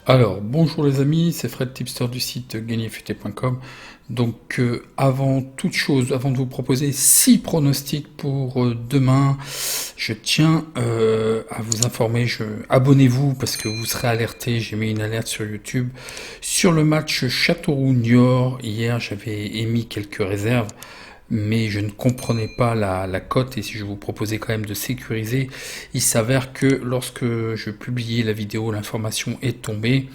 Alors, bonjour les amis, c'est Fred Tipster du site gagnerfuté.com. Donc, avant toute chose, avant de vous proposer 6 pronostics pour demain, je tiens à vous informer, abonnez-vous parce que vous serez alerté, j'ai mis une alerte sur YouTube. Sur le match Châteauroux-Niort, hier j'avais émis quelques réserves, mais je ne comprenais pas la cote et si je vous proposais quand même de sécuriser, il s'avère que lorsque je publiais la vidéo, l'information est tombée.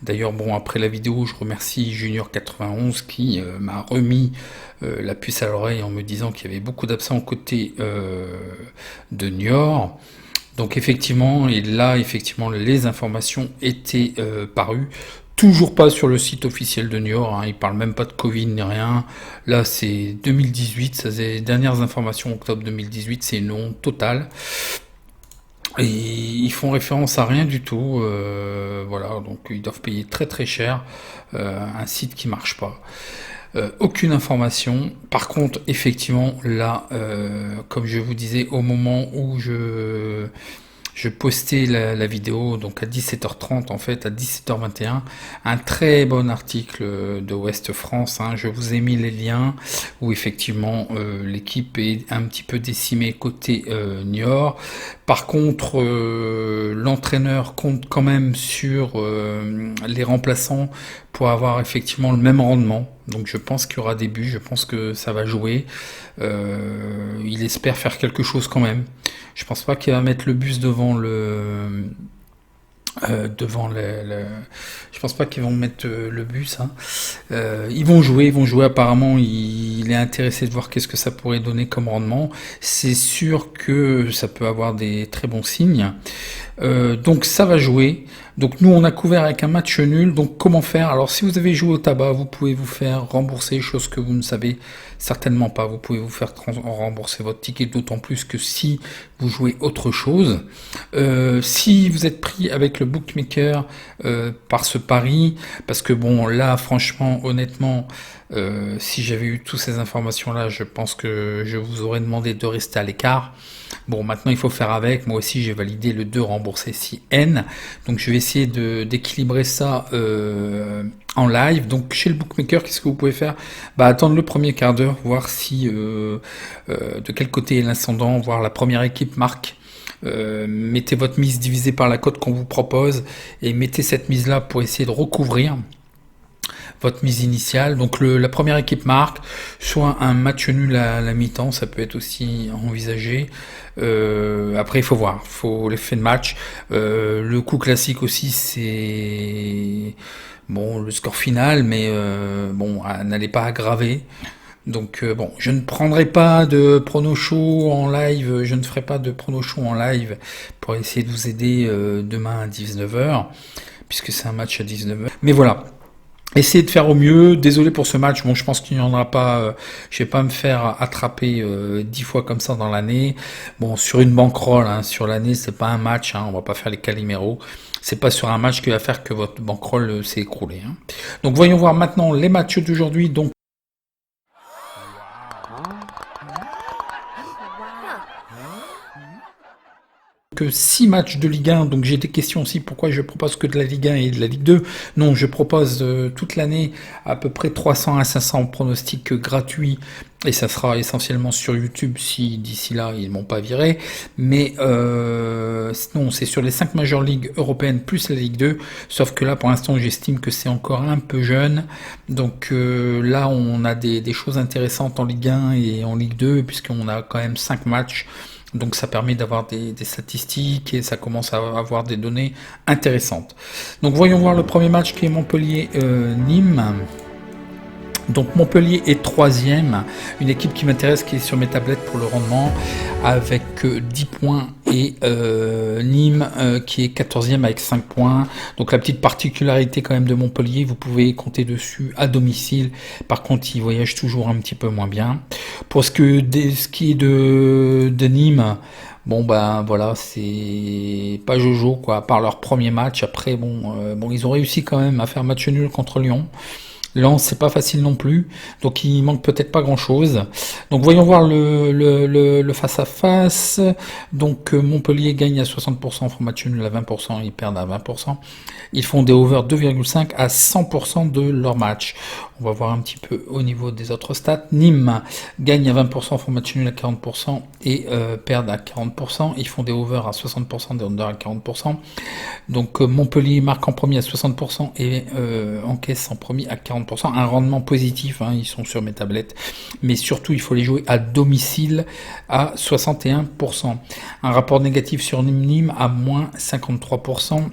D'ailleurs, bon, après la vidéo, je remercie Junior91 qui m'a remis la puce à l'oreille en me disant qu'il y avait beaucoup d'absents côté de Niort. Donc effectivement, et là, effectivement, les informations étaient parues. Toujours pas sur le site officiel de Niort, hein, ils parlent même pas de Covid ni rien. Là, c'est 2018, ça, c'est les dernières informations, octobre 2018, c'est non total. Et ils font référence à rien du tout, voilà, donc ils doivent payer très très cher un site qui marche pas. Aucune information. Par contre, effectivement, là, comme je vous disais, au moment où je postais la vidéo, donc à 17h30 en fait, à 17h21, un très bon article de Ouest France, hein, je vous ai mis les liens, où effectivement l'équipe est un petit peu décimée côté Niort. Par contre, l'entraîneur compte quand même sur les remplaçants pour avoir effectivement le même rendement. Donc je pense qu'il y aura des buts, je pense que ça va jouer. Il espère faire quelque chose quand même. Je pense pas qu'il va mettre le bus devant je pense pas qu'ils vont mettre le bus. Hein. Ils vont jouer. Apparemment, il est intéressé de voir qu'est-ce que ça pourrait donner comme rendement. C'est sûr que ça peut avoir des très bons signes. Donc ça va jouer. Donc nous on a couvert avec un match nul. Donc comment faire? Alors si vous avez joué au tabac, vous pouvez vous faire rembourser, chose que vous ne savez certainement pas. Vous pouvez vous faire rembourser votre ticket, d'autant plus que si vous jouez autre chose. Si vous êtes pris avec le bookmaker par ce pari, parce que bon là franchement honnêtement, si j'avais eu toutes ces informations là, je pense que je vous aurais demandé de rester à l'écart. Bon, maintenant il faut faire avec. Moi aussi j'ai validé le 2 remboursé si N. Donc je vais essayer d'équilibrer ça en live. Donc chez le bookmaker, qu'est-ce que vous pouvez faire? Bah attendre le premier quart d'heure, voir si de quel côté est l'ascendant, voir la première équipe marque. Mettez votre mise divisée par la cote qu'on vous propose et mettez cette mise là pour essayer de recouvrir votre mise initiale. Donc la première équipe marque, soit un match nul à la mi-temps, ça peut être aussi envisagé. Après il faut voir, il faut l'effet de match. Le coup classique aussi c'est bon le score final, mais bon n'allez pas aggraver. Donc bon, je ne prendrai pas de prono show en live, je ne ferai pas de prono show en live pour essayer de vous aider demain à 19h, puisque c'est un match à 19h. Mais voilà, essayez de faire au mieux. Désolé pour ce match. Bon, je pense qu'il n'y en aura pas. Je vais pas me faire attraper 10 fois comme ça dans l'année. Bon, sur une bankroll, hein, sur l'année, c'est pas un match. Hein, on va pas faire les caliméros. C'est pas sur un match qui va faire que votre bankroll s'est écroulé. Hein. Donc, voyons voir maintenant les matchs d'aujourd'hui. Donc que 6 matchs de Ligue 1, donc j'ai des questions aussi pourquoi je propose que de la Ligue 1 et de la Ligue 2. Non, je propose toute l'année à peu près 300 à 500 pronostics gratuits et ça sera essentiellement sur YouTube si d'ici là ils m'ont pas viré. Mais non, c'est sur les 5 majeures ligues européennes plus la Ligue 2, sauf que là pour l'instant j'estime que c'est encore un peu jeune. Donc là on a des choses intéressantes en Ligue 1 et en Ligue 2 puisqu'on a quand même 5 matchs. Donc ça permet d'avoir des statistiques et ça commence à avoir des données intéressantes. Donc voyons voir le premier match qui est Montpellier-Nîmes. Donc Montpellier est troisième, une équipe qui m'intéresse, qui est sur mes tablettes pour le rendement, avec 10 points, et Nîmes qui est 14e avec 5 points. Donc la petite particularité quand même de Montpellier, vous pouvez compter dessus à domicile, par contre ils voyagent toujours un petit peu moins bien. Pour ce qui est de Nîmes, bon ben voilà, c'est pas Jojo quoi, à part leur premier match. Après bon, ils ont réussi quand même à faire match nul contre Lyon. Lens, c'est pas facile non plus, donc il manque peut-être pas grand-chose. Donc voyons voir le face-à-face. Donc Montpellier gagne à 60%, font match nul à 20%, ils perdent à 20%. Ils font des over 2,5 à 100% de leur match. On va voir un petit peu au niveau des autres stats. Nîmes gagne à 20%, font match nul à 40% et perdent à 40%. Ils font des over à 60%, des under à 40%. Donc Montpellier marque en premier à 60% et encaisse en premier à 40%. Un rendement positif, hein, ils sont sur mes tablettes. Mais surtout, il faut les jouer à domicile à 61%. Un rapport négatif sur Nîmes à moins 53%.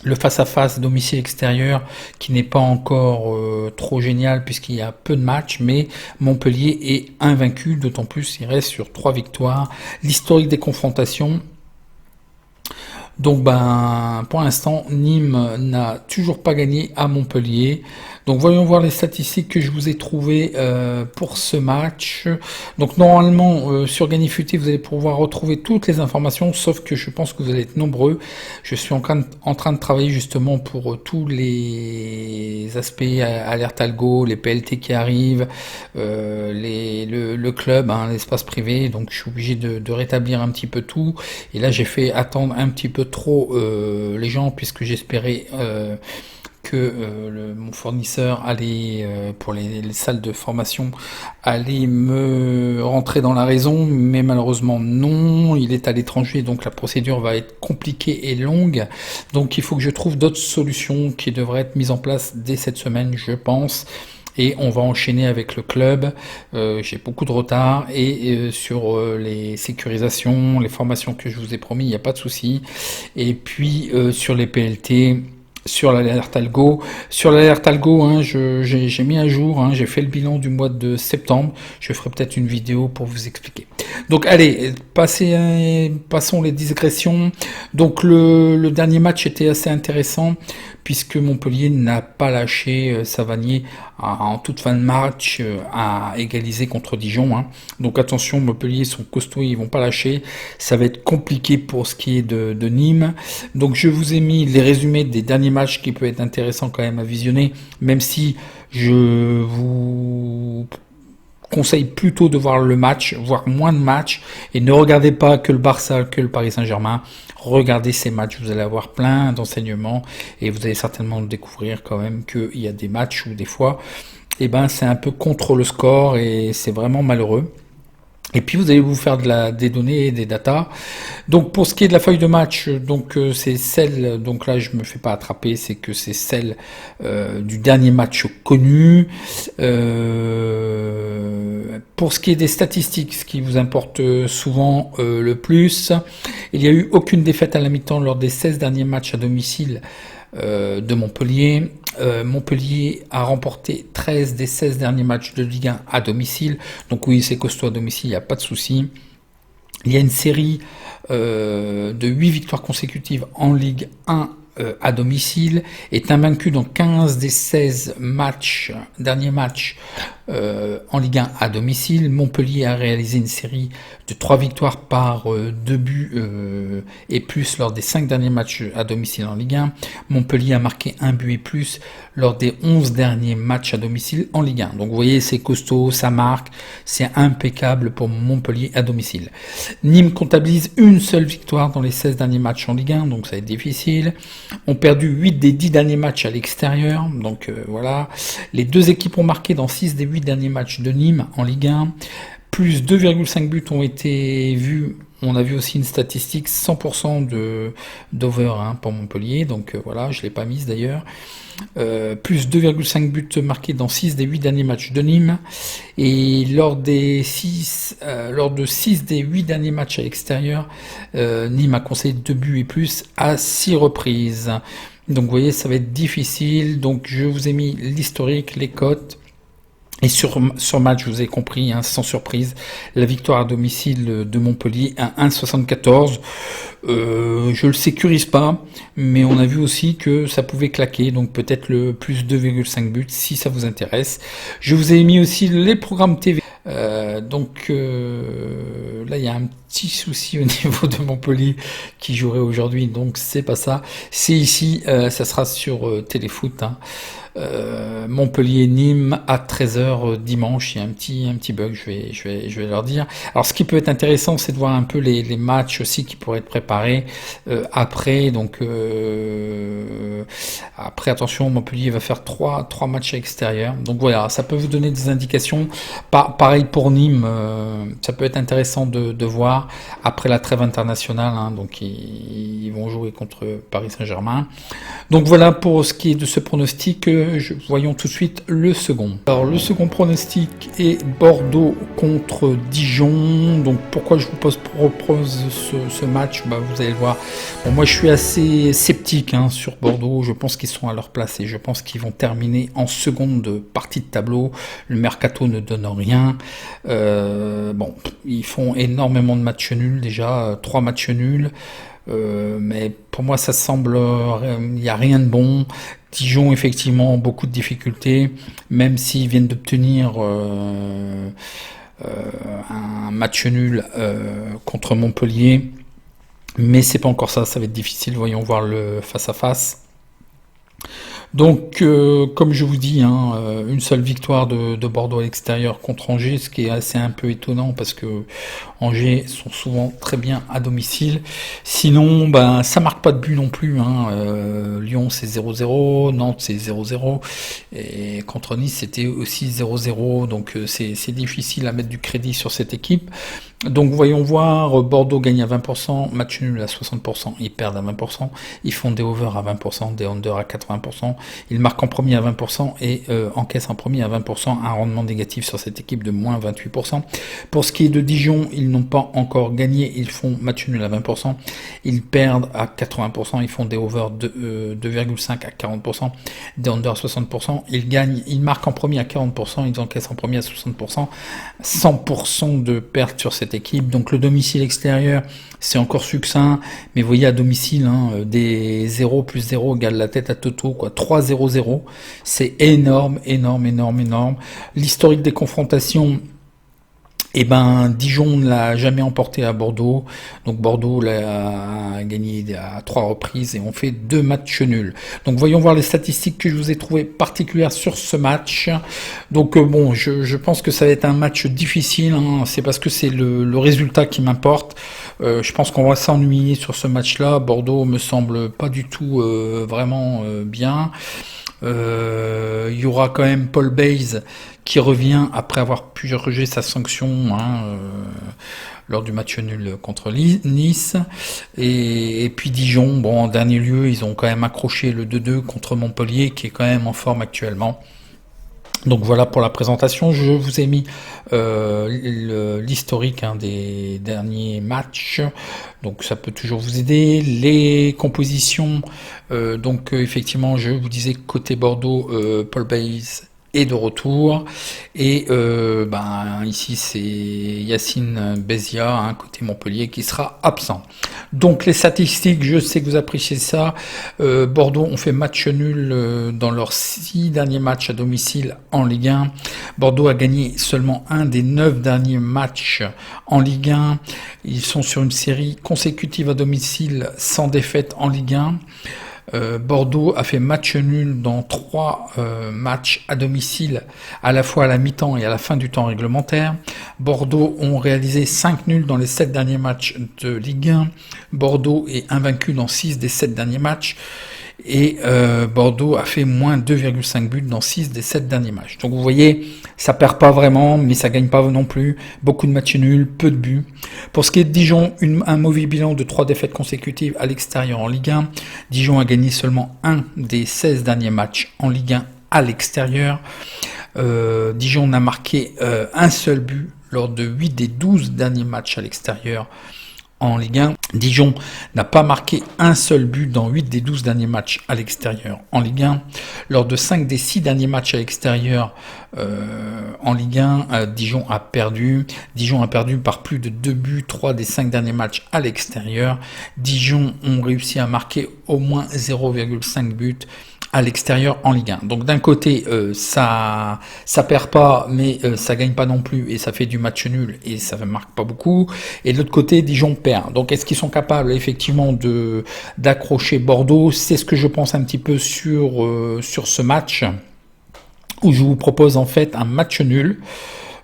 Le face-à-face domicile-extérieur qui n'est pas encore trop génial puisqu'il y a peu de matchs, mais Montpellier est invaincu, d'autant plus il reste sur 3 victoires. L'historique des confrontations, donc pour l'instant, Nîmes n'a toujours pas gagné à Montpellier. Donc voyons voir les statistiques que je vous ai trouvées pour ce match. Donc normalement sur Gagnifuté vous allez pouvoir retrouver toutes les informations, sauf que je pense que vous allez être nombreux. Je suis en train de travailler justement pour tous les aspects alerte algo, les PLT qui arrivent, le club, hein, l'espace privé. Donc je suis obligé de rétablir un petit peu tout. Et là j'ai fait attendre un petit peu trop les gens puisque j'espérais que mon fournisseur allait, pour les salles de formation, allait me rentrer dans la raison, mais malheureusement non, il est à l'étranger, donc la procédure va être compliquée et longue, donc il faut que je trouve d'autres solutions qui devraient être mises en place dès cette semaine, je pense. Et on va enchaîner avec le club. J'ai beaucoup de retard et sur les sécurisations, les formations que je vous ai promis, il n'y a pas de souci. Et puis sur les PLT, sur l'alerte algo, hein, j'ai mis à jour, hein, j'ai fait le bilan du mois de septembre. Je ferai peut-être une vidéo pour vous expliquer. Donc allez, passons les digressions. Donc le dernier match était assez intéressant puisque Montpellier n'a pas lâché Savanier en toute fin de match à égaliser contre Dijon. Hein. Donc attention, Montpellier sont costauds, ils vont pas lâcher. Ça va être compliqué pour ce qui est de Nîmes. Donc je vous ai mis les résumés des derniers matchs qui peuvent être intéressants quand même à visionner, même si je vous conseille plutôt de voir le match, voire moins de matchs, et ne regardez pas que le Barça, que le Paris Saint-Germain. Regardez ces matchs, vous allez avoir plein d'enseignements et vous allez certainement découvrir quand même qu'il y a des matchs où des fois, c'est un peu contre le score et c'est vraiment malheureux. Et puis vous allez vous faire des données et des datas. Donc pour ce qui est de la feuille de match, donc c'est celle, donc là je me fais pas attraper, c'est que c'est celle du dernier match connu. Pour ce qui est des statistiques, ce qui vous importe souvent le plus, il n'y a eu aucune défaite à la mi-temps lors des 16 derniers matchs à domicile de Montpellier. Montpellier a remporté 13 des 16 derniers matchs de Ligue 1 à domicile. Donc oui, c'est costaud à domicile, il n'y a pas de souci. Il y a une série de 8 victoires consécutives en Ligue 1 à domicile, est invaincu dans 15 des 16 derniers matchs en Ligue 1 à domicile. Montpellier a réalisé une série de 3 victoires par 2 buts et plus lors des 5 derniers matchs à domicile en Ligue 1. Montpellier a marqué 1 but et plus lors des 11 derniers matchs à domicile en Ligue 1. Donc vous voyez, c'est costaud, ça marque, c'est impeccable pour Montpellier à domicile. Nîmes comptabilise une seule victoire dans les 16 derniers matchs en Ligue 1, donc ça va être difficile. On perdu 8 des 10 derniers matchs à l'extérieur, donc voilà. Les deux équipes ont marqué dans 6 des 8 derniers matchs de Nîmes en Ligue 1. Plus 2,5 buts ont été vus. On a vu aussi une statistique 100% d'over pour Montpellier, donc voilà, je l'ai pas mise d'ailleurs. Plus 2,5 buts marqués dans 6 des 8 derniers matchs de Nîmes. Et lors de 6 des 8 derniers matchs à l'extérieur, Nîmes a concédé 2 buts et plus à 6 reprises. Donc vous voyez, ça va être difficile. Donc je vous ai mis l'historique, les cotes. Et sur match, vous avez compris, sans surprise, la victoire à domicile de Montpellier à 1,74. Je le sécurise pas, mais on a vu aussi que ça pouvait claquer, donc peut-être le plus 2,5 buts si ça vous intéresse. Je vous ai mis aussi les programmes TV. Là, il y a un petit souci au niveau de Montpellier qui jouerait aujourd'hui, donc c'est pas ça. C'est ici, ça sera sur Téléfoot. Montpellier-Nîmes à 13h dimanche. Il y a un petit bug, je vais leur dire. Alors, ce qui peut être intéressant, c'est de voir un peu les matchs aussi qui pourraient être préparés après. Donc, après, attention, Montpellier va faire trois matchs à l'extérieur. Donc voilà, ça peut vous donner des indications. Pareil pour Nîmes, ça peut être intéressant de voir après la trêve internationale. Hein, donc, ils vont jouer contre Paris Saint-Germain. Donc voilà pour ce qui est de ce pronostic. Voyons tout de suite le second. Alors le second pronostic est Bordeaux contre Dijon. Donc pourquoi je vous propose ce match, vous allez le voir. Bon, moi je suis assez sceptique sur Bordeaux. Je pense qu'ils sont à leur place et je pense qu'ils vont terminer en seconde partie de tableau. Le mercato ne donne rien. Bon, ils font énormément de matchs nuls déjà, 3 matchs nuls. Mais pour moi ça semble, il n'y a rien de bon. Dijon effectivement beaucoup de difficultés, même s'ils viennent d'obtenir un match nul contre Montpellier, mais c'est pas encore ça, ça va être difficile. Voyons voir le face à face. Donc, comme je vous dis, une seule victoire de Bordeaux à l'extérieur contre Angers, ce qui est assez un peu étonnant parce que Angers sont souvent très bien à domicile. Sinon, ça marque pas de but non plus. Lyon c'est 0-0, Nantes c'est 0-0, et contre Nice c'était aussi 0-0. Donc c'est difficile à mettre du crédit sur cette équipe. Donc voyons voir, Bordeaux gagne à 20%, match nul à 60%, ils perdent à 20%, ils font des overs à 20%, des under à 80%, ils marquent en premier à 20% et encaissent en premier à 20%, un rendement négatif sur cette équipe de moins 28%. Pour ce qui est de Dijon, ils n'ont pas encore gagné, ils font match nul à 20%, ils perdent à 80%, ils font des overs de 2,5 à 40%, des under à 60%, ils gagnent, ils marquent en premier à 40%, ils encaissent en premier à 60%, 100% de pertes sur cette équipe. Donc le domicile extérieur c'est encore succinct, mais vous voyez à domicile des 0 plus 0 égale la tête à Toto, quoi. 3-0-0, c'est énorme. L'historique des confrontations, Dijon ne l'a jamais emporté à Bordeaux. Donc Bordeaux l'a gagné à 3 reprises et on fait 2 matchs nuls. Donc voyons voir les statistiques que je vous ai trouvées particulières sur ce match. Donc je pense que ça va être un match difficile. C'est parce que c'est le résultat qui m'importe. Je pense qu'on va s'ennuyer sur ce match-là. Bordeaux me semble pas du tout vraiment bien. Il y aura quand même Paul Bayes qui revient après avoir pu rejeter sa sanction lors du match nul contre Nice. Et puis Dijon, en dernier lieu, ils ont quand même accroché le 2-2 contre Montpellier, qui est quand même en forme actuellement. Donc voilà pour la présentation, je vous ai mis l'historique des derniers matchs, donc ça peut toujours vous aider. Les compositions, effectivement je vous disais côté Bordeaux, Paul Bayes est de retour, et ici c'est Yacine Bézia, côté Montpellier, qui sera absent. Donc les statistiques, je sais que vous appréciez ça. Bordeaux ont fait match nul dans leurs 6 derniers matchs à domicile en Ligue 1. Bordeaux a gagné seulement un des 9 derniers matchs en Ligue 1. Ils sont sur une série consécutive à domicile sans défaite en Ligue 1. Bordeaux a fait match nul dans 3 matchs à domicile, à la fois à la mi-temps et à la fin du temps réglementaire. Bordeaux ont réalisé 5 nuls dans les 7 derniers matchs de Ligue 1. Bordeaux est invaincu dans 6 des 7 derniers matchs. Et Bordeaux a fait moins 2,5 buts dans 6 des 7 derniers matchs. Donc vous voyez, ça perd pas vraiment, mais ça gagne pas non plus. Beaucoup de matchs nuls, peu de buts. Pour ce qui est de Dijon, un mauvais bilan de 3 défaites consécutives à l'extérieur en Ligue 1. Dijon a gagné seulement un des 16 derniers matchs en Ligue 1 à l'extérieur. Dijon n'a marqué un seul but lors de 8 des 12 derniers matchs à l'extérieur en Ligue 1. Dijon n'a pas marqué un seul but dans 8 des 12 derniers matchs à l'extérieur en Ligue 1. Lors de 5 des 6 derniers matchs à l'extérieur en Ligue 1, Dijon a perdu. Dijon a perdu par plus de 2 buts, 3 des 5 derniers matchs à l'extérieur. Dijon ont réussi à marquer au moins 0,5 buts à l'extérieur en Ligue 1. Donc d'un côté, ça perd pas, mais ça gagne pas non plus, et ça fait du match nul, et ça ne marque pas beaucoup. Et de l'autre côté, Dijon perd. Donc est-ce qu'ils sont capables effectivement d'accrocher Bordeaux? C'est ce que je pense un petit peu sur ce match. où je vous propose en fait un match nul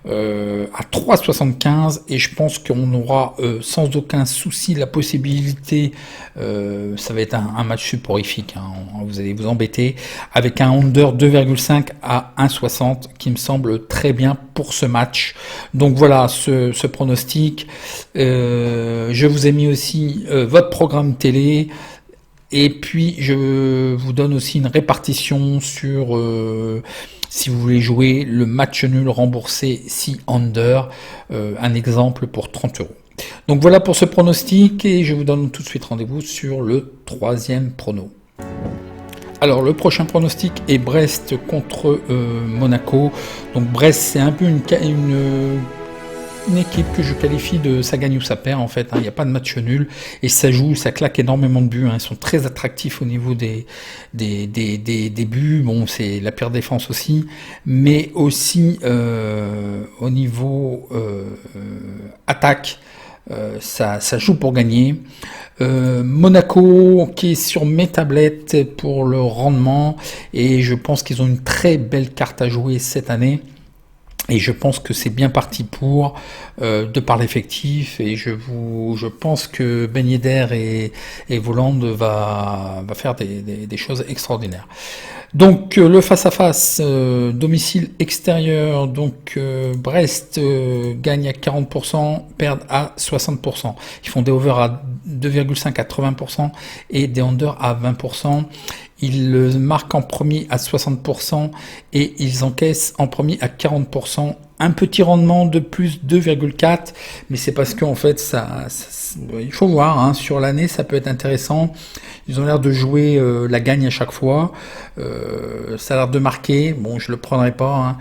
à 3,75 et je pense qu'on aura sans aucun souci la possibilité, ça va être un match soporifique, hein, vous allez vous embêter, avec un under 2,5 à 1,60 qui me semble très bien pour ce match. Donc voilà ce pronostic. Je vous ai mis aussi votre programme télé. Et puis je vous donne aussi une répartition sur si vous voulez jouer le match nul remboursé si under, un exemple pour 30 euros. Donc voilà pour ce pronostic et je vous donne tout de suite rendez-vous sur le troisième prono. Alors le prochain pronostic est Brest contre Monaco. Donc Brest c'est un peu une équipe que je qualifie de ça gagne ou ça perd en fait, il n'y a pas de match nul et ça joue, ça claque énormément de buts, ils sont très attractifs au niveau des buts, bon c'est la pire défense aussi, mais aussi au niveau attaque, ça joue pour gagner. Monaco qui est sur mes tablettes pour le rendement et je pense qu'ils ont une très belle carte à jouer cette année. Et je pense que c'est bien parti pour, de par l'effectif, et je pense que Ben Yedder et Voland va faire des choses extraordinaires. Donc le face-à-face, domicile extérieur, donc Brest gagne à 40%, perdent à 60%. Ils font des over à 2,5 à 80% et des under à 20%. Ils marquent en premier à 60% et ils encaissent en premier à 40%. Un petit rendement de plus 2,4, mais c'est parce qu'en fait, il faut voir, hein, sur l'année, ça peut être intéressant. Ils ont l'air de jouer la gagne à chaque fois. Ça a l'air de marquer. Bon, je le prendrai pas. Hein.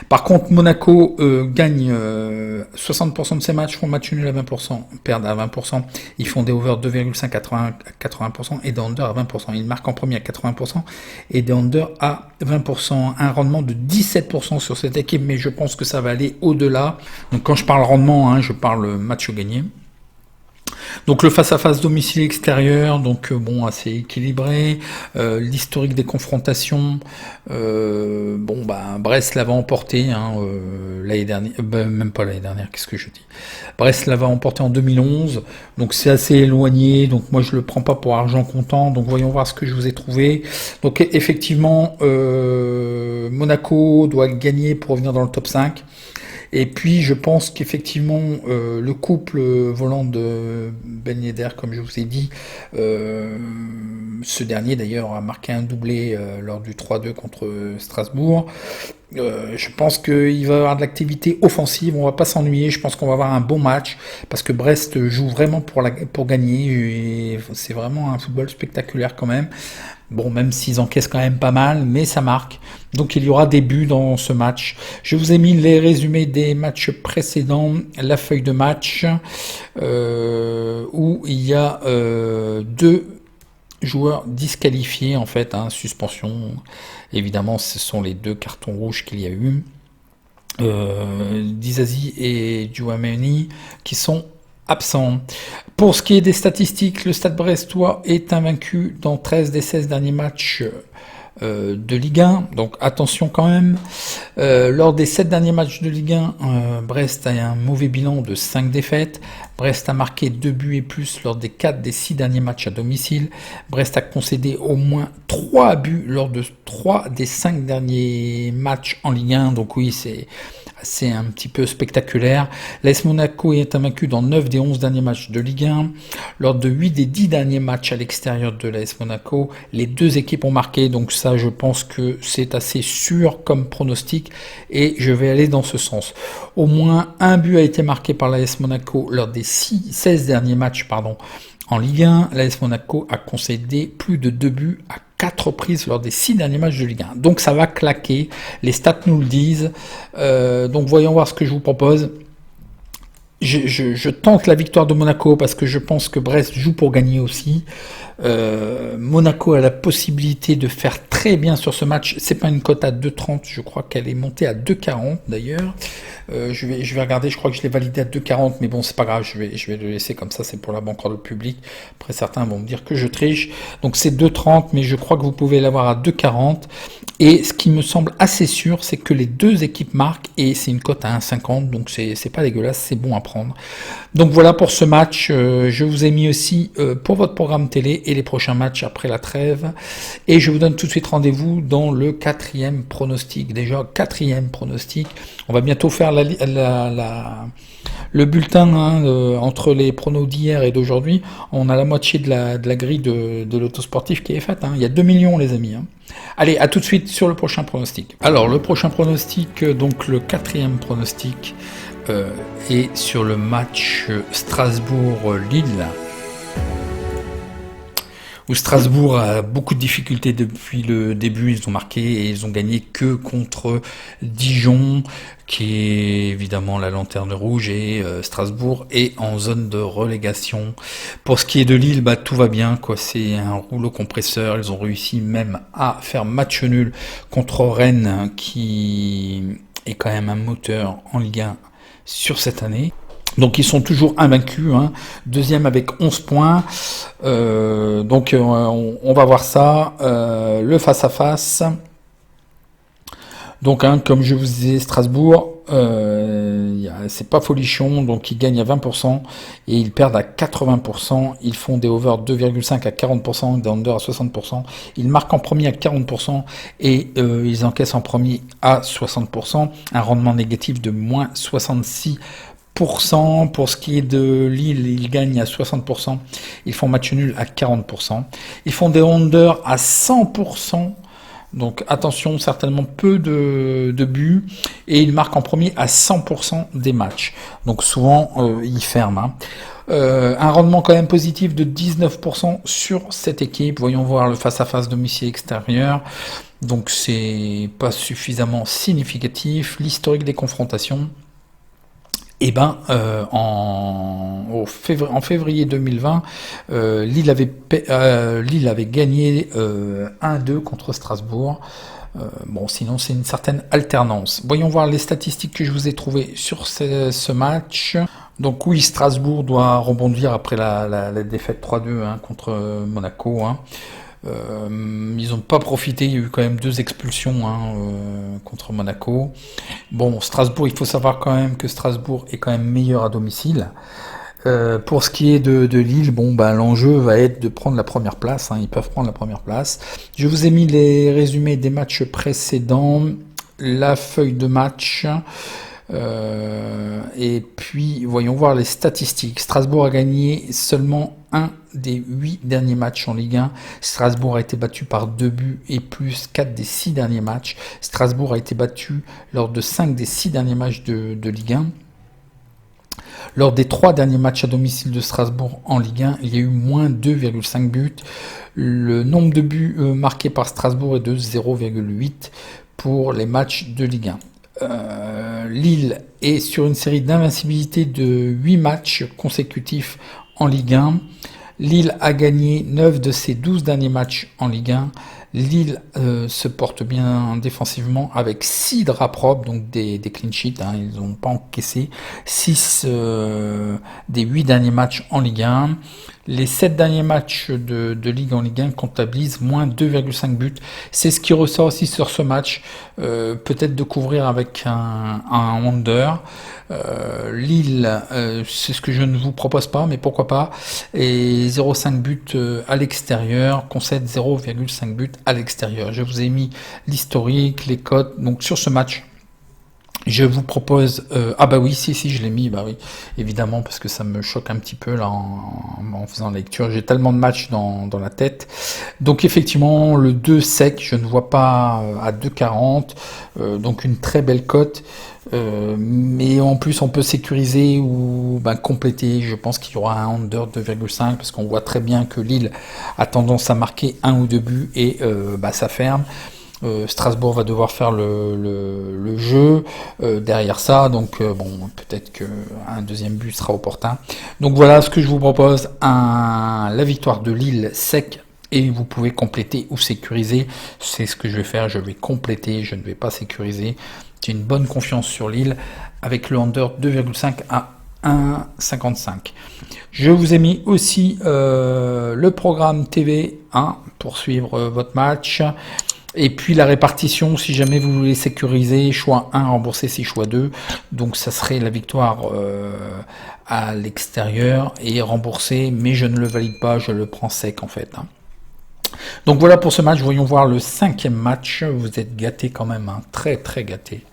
Par contre, Monaco gagne 60% de ses matchs, font match nul à 20%, perdent à 20%. Ils font des over 2,5 à 80% et des under à 20%. Ils marquent en premier à 80% et des under à 20%. Un rendement de 17% sur cette équipe, mais je pense que ça va aller au-delà. Donc quand je parle rendement, hein, je parle match gagné. Donc le face-à-face domicile extérieur, donc bon, assez équilibré. L'historique des confrontations, Brest l'avait emporté l'année dernière, même pas l'année dernière, qu'est-ce que je dis. Brest l'avait emporté en 2011, donc c'est assez éloigné, donc moi je le prends pas pour argent comptant, donc voyons voir ce que je vous ai trouvé. Donc effectivement, Monaco doit gagner pour revenir dans le top 5. Et puis je pense qu'effectivement le couple volant de Ben Yedder, comme je vous ai dit, ce dernier d'ailleurs a marqué un doublé lors du 3-2 contre Strasbourg. Je pense qu'il va y avoir de l'activité offensive, on va pas s'ennuyer, je pense qu'on va avoir un bon match, parce que Brest joue vraiment pour gagner, et c'est vraiment un football spectaculaire quand même. Bon, même s'ils encaissent quand même pas mal, mais ça marque. Donc il y aura des buts dans ce match. Je vous ai mis les résumés des matchs précédents, la feuille de match, où il y a 2 joueurs disqualifiés en fait, suspension. Évidemment, ce sont les 2 cartons rouges qu'il y a eu. Dizazi et Djouameni qui sont absents. Pour ce qui est des statistiques, le Stade Brestois est invaincu dans 13 des 16 derniers matchs de Ligue 1, donc attention quand même. Lors des 7 derniers matchs de Ligue 1, Brest a un mauvais bilan de 5 défaites. Brest a marqué 2 buts et plus lors des 4 des 6 derniers matchs à domicile. Brest a concédé au moins 3 buts lors de 3 des 5 derniers matchs en Ligue 1, donc oui, c'est un petit peu spectaculaire. L'AS Monaco est invaincu dans 9 des 11 derniers matchs de Ligue 1. Lors de 8 des 10 derniers matchs à l'extérieur de l'AS Monaco, les 2 équipes ont marqué. Donc ça, je pense que c'est assez sûr comme pronostic et je vais aller dans ce sens. Au moins un but a été marqué par l'AS Monaco lors des 16 derniers matchs en Ligue 1. L'AS Monaco a concédé plus de 2 buts à 4 reprises lors des 6 derniers matchs de Ligue 1. Donc ça va claquer, les stats nous le disent. Donc voyons voir ce que je vous propose. Je tente la victoire de Monaco parce que je pense que Brest joue pour gagner aussi. Monaco a la possibilité de faire très bien sur ce match. C'est pas une cote à 2,30, je crois qu'elle est montée à 2,40 d'ailleurs. Je vais regarder, je crois que je l'ai validé à 2,40, mais bon c'est pas grave, je vais le laisser comme ça, c'est pour la banque de public. Après certains vont me dire que je triche, donc c'est 2,30, mais je crois que vous pouvez l'avoir à 2,40. Et ce qui me semble assez sûr, c'est que les deux équipes marquent, et c'est une cote à 1,50, donc c'est pas dégueulasse, c'est bon à prendre. Donc voilà pour ce match, je vous ai mis aussi pour votre programme télé et les prochains matchs après la trêve. Et je vous donne tout de suite rendez-vous dans le 4e pronostic. Déjà, 4e pronostic. On va bientôt faire le bulletin entre les pronos d'hier et d'aujourd'hui. On a la moitié de la grille de l'autosportif qui est faite. Il y a 2 millions, les amis. Allez, à tout de suite sur le prochain pronostic. Alors, le prochain pronostic, donc le 4e pronostic, est sur le match Strasbourg-Lille, où Strasbourg a beaucoup de difficultés depuis le début. Ils ont marqué et ils ont gagné que contre Dijon, qui est évidemment la lanterne rouge, et Strasbourg est en zone de relégation. Pour ce qui est de Lille, tout va bien, quoi. C'est un rouleau compresseur. Ils ont réussi même à faire match nul contre Rennes, qui est quand même un moteur en Ligue 1 sur cette année. Donc ils sont toujours invaincus, deuxième avec 11 points. Donc on va voir ça, le face-à-face. Donc comme je vous disais, Strasbourg, c'est pas folichon, donc ils gagnent à 20% et ils perdent à 80%. Ils font des over 2,5 à 40%, des under à 60%. Ils marquent en premier à 40% et ils encaissent en premier à 60%. Un rendement négatif de moins 66%. Pour ce qui est de Lille, ils gagnent à 60%. Ils font match nul à 40%. Ils font des under à 100%. Donc attention, certainement peu de buts. Et ils marquent en premier à 100% des matchs. Donc souvent, ils ferment. Un rendement quand même positif de 19% sur cette équipe. Voyons voir le face-à-face domicile extérieur. Donc c'est pas suffisamment significatif. L'historique des confrontations. En février 2020, Lille avait gagné 1-2 contre Strasbourg. Sinon c'est une certaine alternance. Voyons voir les statistiques que je vous ai trouvées sur ce match. Donc oui, Strasbourg doit rebondir après la défaite 3-2 contre Monaco. Ils n'ont pas profité, il y a eu quand même 2 expulsions contre Monaco. Strasbourg, il faut savoir quand même que Strasbourg est quand même meilleur à domicile. Pour ce qui est de Lille, l'enjeu va être de prendre la première place. Ils peuvent prendre la première place. Je vous ai mis les résumés des matchs précédents, la feuille de match. Et puis voyons voir les statistiques. Strasbourg a gagné seulement un des 8 derniers matchs en Ligue 1. Strasbourg a été battu par 2 buts et plus 4 des 6 derniers matchs. Strasbourg a été battu lors de 5 des 6 derniers matchs de Ligue 1. Lors des 3 derniers matchs à domicile de Strasbourg en Ligue 1, il y a eu moins 2,5 buts. Le nombre de buts marqués par Strasbourg est de 0,8 pour les matchs de Ligue 1. Lille est sur une série d'invincibilité de 8 matchs consécutifs en Ligue 1. Lille a gagné 9 de ses 12 derniers matchs en Ligue 1. Lille se porte bien défensivement avec 6 draps propres, donc des clean sheets, ils n'ont pas encaissé 6 des 8 derniers matchs en Ligue 1. Les 7 derniers matchs de Ligue en Ligue 1 comptabilisent moins 2,5 buts. C'est ce qui ressort aussi sur ce match. Peut-être de couvrir avec un under. Lille, c'est ce que je ne vous propose pas, mais pourquoi pas. Et 0,5 buts à l'extérieur, concède 0,5 buts à l'extérieur. Je vous ai mis l'historique, les cotes. Donc sur ce match, je vous propose... si, je l'ai mis, oui, évidemment, parce que ça me choque un petit peu là en faisant la lecture. J'ai tellement de matchs dans la tête. Donc effectivement, le 2 sec, je ne vois pas à 2,40. Donc une très belle cote. Mais en plus, on peut sécuriser ou compléter. Je pense qu'il y aura un under 2,5 parce qu'on voit très bien que Lille a tendance à marquer 1 ou 2 buts et ça ferme. Strasbourg va devoir faire le jeu derrière ça, donc peut-être qu'un deuxième but sera opportun. Donc voilà ce que je vous propose, la victoire de Lille sec, et vous pouvez compléter ou sécuriser. C'est ce que je vais faire, je vais compléter, je ne vais pas sécuriser. J'ai une bonne confiance sur Lille avec le under 2,5 à 1,55. Je vous ai mis aussi le programme TV pour suivre votre match. Et puis la répartition, si jamais vous voulez sécuriser, choix 1 remboursé, si choix 2, donc ça serait la victoire à l'extérieur et remboursé, mais je ne le valide pas, je le prends sec en fait. Hein. Donc voilà pour ce match, voyons voir le 5e match, vous êtes gâtés quand même, hein, très très gâtés.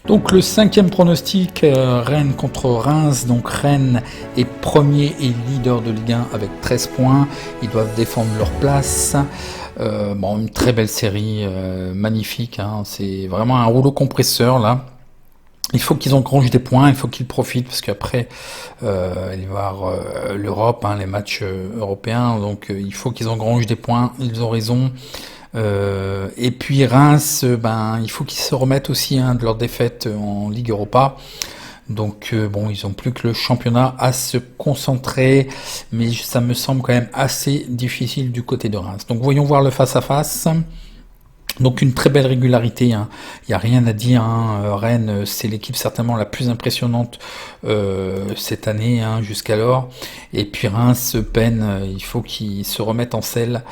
Donc le 5e pronostic, Rennes contre Reims. Donc Rennes est premier et leader de Ligue 1 avec 13 points. Ils doivent défendre leur place. Bon, une très belle série, magnifique. Hein. C'est vraiment un rouleau compresseur là. Il faut qu'ils engrangent des points, il faut qu'ils profitent parce qu'après il va y avoir l'Europe, hein, les matchs européens. Donc il faut qu'ils engrangent des points. Ils ont raison. Et puis Reims, il faut qu'ils se remettent aussi hein, de leur défaite en Ligue Europa. Donc bon, ils ont plus que le championnat à se concentrer, mais ça me semble quand même assez difficile du côté de Reims. Donc voyons voir le face-à-face. Donc une très belle régularité, hein. Il n'y a rien à dire. Hein. Rennes, c'est l'équipe certainement la plus impressionnante cette année hein, jusqu'alors. Et puis Reims peine, il faut qu'ils se remettent en selle.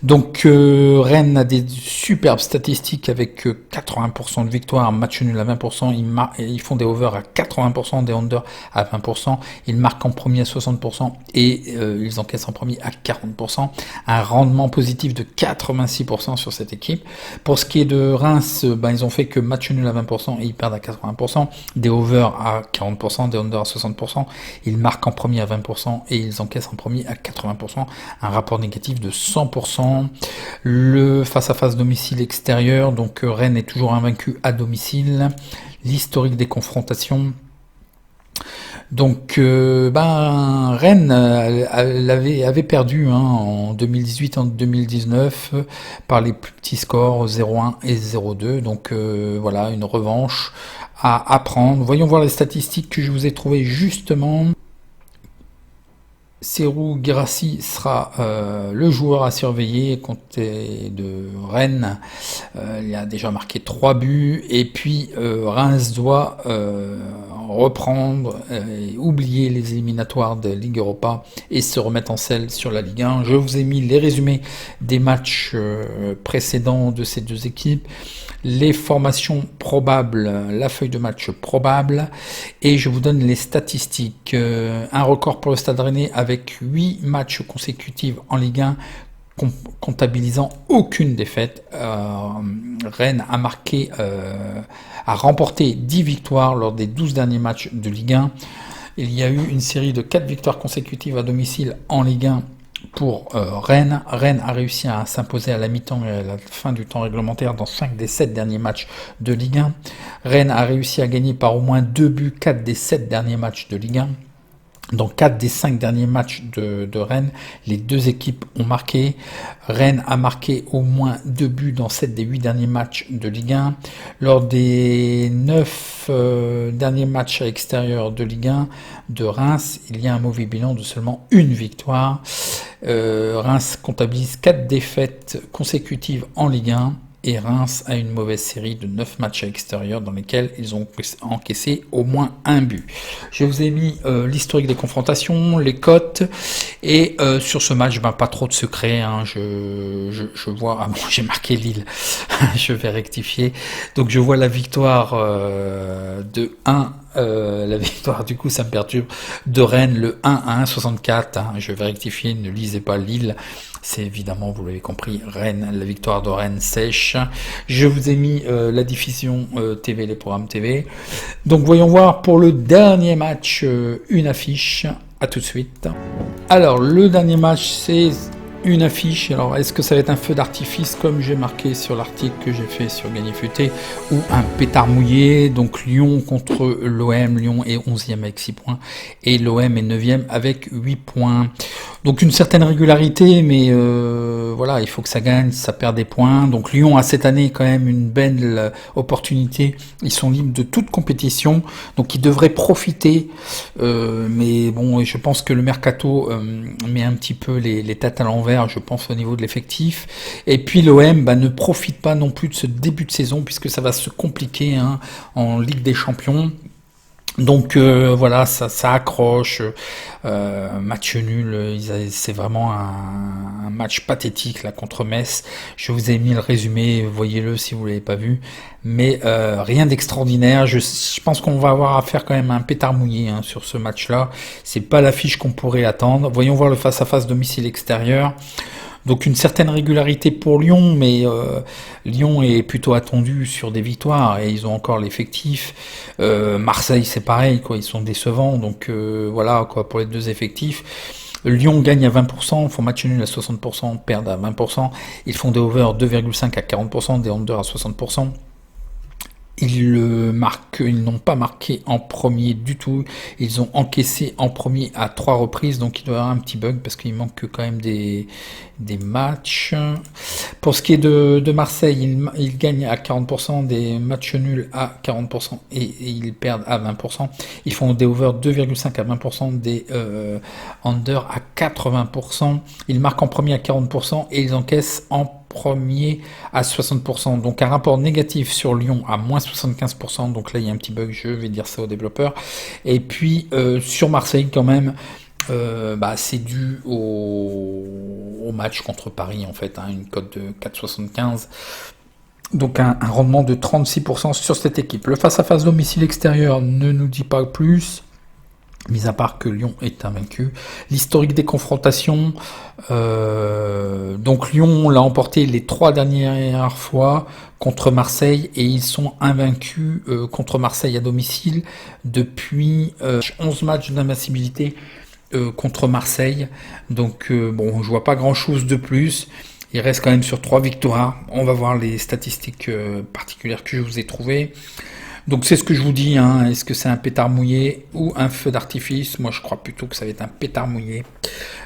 Donc Rennes a des superbes statistiques avec 80% de victoire, match nul à 20%. Ils font des overs à 80%, des unders à 20%. Ils marquent en premier à 60% et ils encaissent en premier à 40%. Un rendement positif de 86% sur cette équipe. Pour ce qui est de Reims, ils ont fait que match nul à 20% et ils perdent à 80%, des overs à 40%, des unders à 60%, ils marquent en premier à 20% et ils encaissent en premier à 80%, un rapport négatif de 100%. Le face-à-face domicile extérieur, donc Rennes est toujours invaincu à domicile, l'historique des confrontations. Donc, Rennes avait perdu hein, en 2018, en 2019 par les plus petits scores 0-1 et 0-2. Donc voilà, une revanche à apprendre. Voyons voir les statistiques que je vous ai trouvées justement. Serhou Guirassy sera le joueur à surveiller côté de Rennes. Il a déjà marqué 3 buts et puis Reims doit reprendre et oublier les éliminatoires de Ligue Europa et se remettre en selle sur la Ligue 1. Je vous ai mis les résumés des matchs précédents de ces deux équipes, les formations probables, la feuille de match probable et je vous donne les statistiques. Un record pour le Stade Rennais avec 8 matchs consécutifs en Ligue 1 comptabilisant aucune défaite. Rennes a remporté 10 victoires lors des 12 derniers matchs de Ligue 1. Il y a eu une série de 4 victoires consécutives à domicile en Ligue 1 pour Rennes. Rennes a réussi à s'imposer à la mi-temps et à la fin du temps réglementaire dans 5 des 7 derniers matchs de Ligue 1. Rennes a réussi à gagner par au moins 2 buts 4 des 7 derniers matchs de Ligue 1. Dans 4 des 5 derniers matchs de Rennes, les deux équipes ont marqué. Rennes a marqué au moins 2 buts dans 7 des 8 derniers matchs de Ligue 1. Lors des 9 derniers matchs à l'extérieur de Ligue 1 de Reims, il y a un mauvais bilan de seulement une victoire. Reims comptabilise 4 défaites consécutives en Ligue 1. Et Reims a une mauvaise série de 9 matchs à l'extérieur dans lesquels ils ont encaissé au moins un but. Je vous ai mis l'historique des confrontations, les cotes, et sur ce match, pas trop de secrets. Hein, je vois, j'ai marqué Lille, je vais rectifier. Donc je vois la victoire de 1. La victoire, du coup, ça me perturbe, de Rennes, le 1 à 1,64. Hein, je vais rectifier, ne lisez pas Lille. C'est évidemment, vous l'avez compris, Rennes, la victoire de Rennes sèche. Je vous ai mis la diffusion TV, les programmes TV. Donc voyons voir pour le dernier match une affiche. À tout de suite. Alors le dernier match, c'est une affiche. Alors est-ce que ça va être un feu d'artifice comme j'ai marqué sur l'article que j'ai fait sur Gagné Futé, ou un pétard mouillé? Donc Lyon contre l'OM. Lyon est 11e avec 6 points et l'OM est 9e avec 8 points. Donc une certaine régularité, mais voilà, il faut que ça gagne, ça perd des points. Donc Lyon a cette année quand même une belle opportunité. Ils sont libres de toute compétition, donc ils devraient profiter. Mais bon, je pense que le mercato met un petit peu les têtes à l'envers, je pense, au niveau de l'effectif. Et puis l'OM ne profite pas non plus de ce début de saison, puisque ça va se compliquer hein, en Ligue des Champions. Donc voilà, ça accroche. Match nul, c'est vraiment un match pathétique là contre Metz. Je vous ai mis le résumé, voyez-le si vous l'avez pas vu. Mais rien d'extraordinaire. Je pense qu'on va avoir à faire quand même un pétard mouillé hein, sur ce match-là. C'est pas l'affiche qu'on pourrait attendre. Voyons voir le face-à-face domicile extérieur. Donc une certaine régularité pour Lyon, mais Lyon est plutôt attendu sur des victoires et ils ont encore l'effectif. Marseille c'est pareil, quoi, ils sont décevants, donc voilà quoi pour les deux effectifs. Lyon gagne à 20%, font match nul à 60%, perdent à 20%. Ils font des over 2,5 à 40%, des under à 60%. Ils n'ont pas marqué en premier du tout. Ils ont encaissé en premier à 3 reprises, donc il doit y avoir un petit bug parce qu'il manque quand même des matchs. Pour ce qui est de Marseille, ils gagnent à 40%, des matchs nuls à 40% et ils perdent à 20%. Ils font des over 2,5 à 20%, des under à 80%. Ils marquent en premier à 40% et ils encaissent en premier à 60%, donc un rapport négatif sur Lyon à moins 75%, donc là il y a un petit bug, je vais dire ça aux développeurs. Et puis sur Marseille quand même, c'est dû au match contre Paris en fait, hein, une cote de 4,75. Donc un rendement de 36% sur cette équipe. Le face-à-face domicile extérieur ne nous dit pas plus, mis à part que Lyon est invaincu. L'historique des confrontations, donc Lyon l'a emporté les 3 dernières fois contre Marseille et ils sont invaincus contre Marseille à domicile depuis 11 matchs d'invincibilité contre Marseille. Donc bon, je vois pas grand chose de plus. Il reste quand même sur 3 victoires. On va voir les statistiques particulières que je vous ai trouvées. Donc c'est ce que je vous dis, hein. Est-ce que c'est un pétard mouillé ou un feu d'artifice? Moi je crois plutôt que ça va être un pétard mouillé.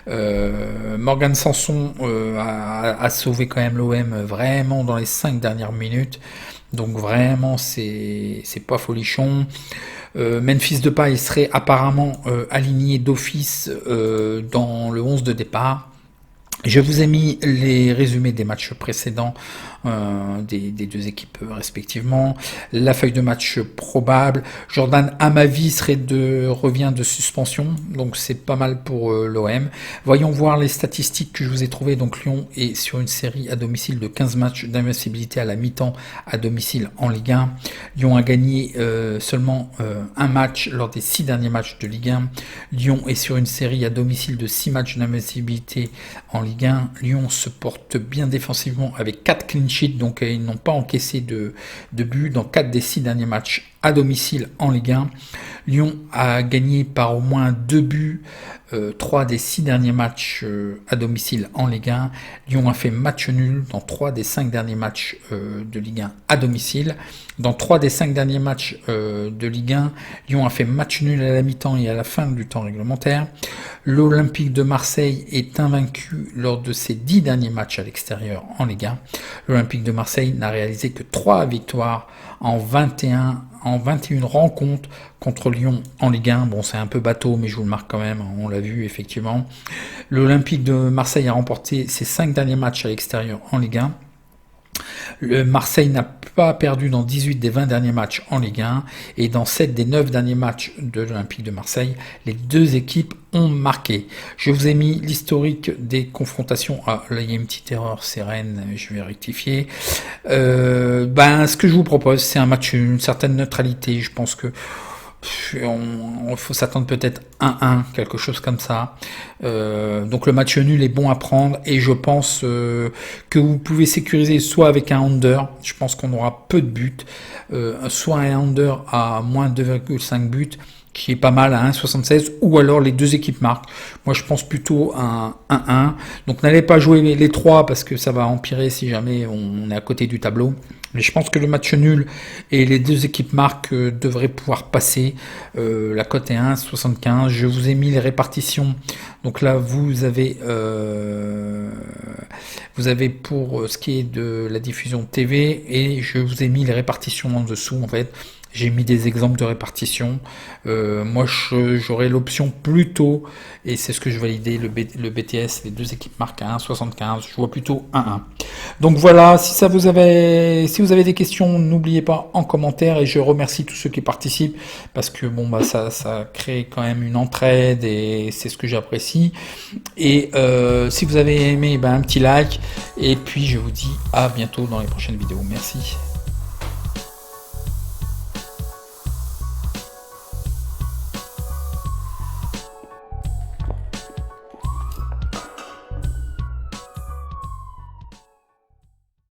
Morgan Sanson a sauvé quand même l'OM vraiment dans les 5 dernières minutes. Donc vraiment c'est pas folichon. Memphis Depay serait apparemment aligné d'office dans le 11 de départ. Je vous ai mis les résumés des matchs précédents des deux équipes respectivement. La feuille de match probable. Jordan Amavi revient de suspension, donc c'est pas mal pour l'OM. Voyons voir les statistiques que je vous ai trouvées. Donc Lyon est sur une série à domicile de 15 matchs d'invincibilité à la mi-temps à domicile en Ligue 1. Lyon a gagné seulement un match lors des 6 derniers matchs de Ligue 1. Lyon est sur une série à domicile de 6 matchs d'invincibilité en Ligue 1. Lyon se porte bien défensivement avec 4 clean sheets, donc ils n'ont pas encaissé de but dans 4 des 6 derniers matchs à domicile en Ligue 1. Lyon a gagné par au moins 2 buts 3 des 6 derniers matchs à domicile en Ligue 1. Lyon a fait match nul dans 3 des 5 derniers matchs de Ligue 1 à domicile. Dans 3 des 5 derniers matchs de Ligue 1, Lyon a fait match nul à la mi-temps et à la fin du temps réglementaire. L'Olympique de Marseille est invaincu lors de ses 10 derniers matchs à l'extérieur en Ligue 1. L'Olympique de Marseille n'a réalisé que 3 victoires en 21 rencontres contre Lyon en Ligue 1. Bon, c'est un peu bateau, mais je vous le marque quand même, on l'a vu effectivement. L'Olympique de Marseille a remporté ses 5 derniers matchs à l'extérieur en Ligue 1. Le Marseille n'a pas perdu dans 18 des 20 derniers matchs en Ligue 1 et dans 7 des 9 derniers matchs de l'Olympique de Marseille, les deux équipes ont marqué. Je vous ai mis l'historique des confrontations. Ah, là il y a une petite erreur, c'est Rennes, je vais rectifier. Ce que je vous propose, c'est un match, une certaine neutralité. Je pense que il faut s'attendre peut-être 1-1, quelque chose comme ça. Donc le match nul est bon à prendre et je pense que vous pouvez sécuriser soit avec un under, je pense qu'on aura peu de buts, soit un under à moins 2,5 buts, qui est pas mal à 1,76, ou alors les deux équipes marquent. Moi je pense plutôt à un 1-1. Donc n'allez pas jouer les 3 parce que ça va empirer si jamais on est à côté du tableau. Mais je pense que le match nul et les deux équipes marquent devraient pouvoir passer. La cote est 1,75. Je vous ai mis les répartitions. Donc là, vous avez pour ce qui est de la diffusion TV et je vous ai mis les répartitions en dessous en fait. J'ai mis des exemples de répartition. Moi, j'aurais l'option plutôt, et c'est ce que je validais, le BTS, les deux équipes marquent à 1,75. Je vois plutôt 1-1. Donc voilà, si vous avez des questions, n'oubliez pas en commentaire, et je remercie tous ceux qui participent parce que bon bah ça crée quand même une entraide et c'est ce que j'apprécie. Et si vous avez aimé, ben, un petit like, et puis je vous dis à bientôt dans les prochaines vidéos. Merci.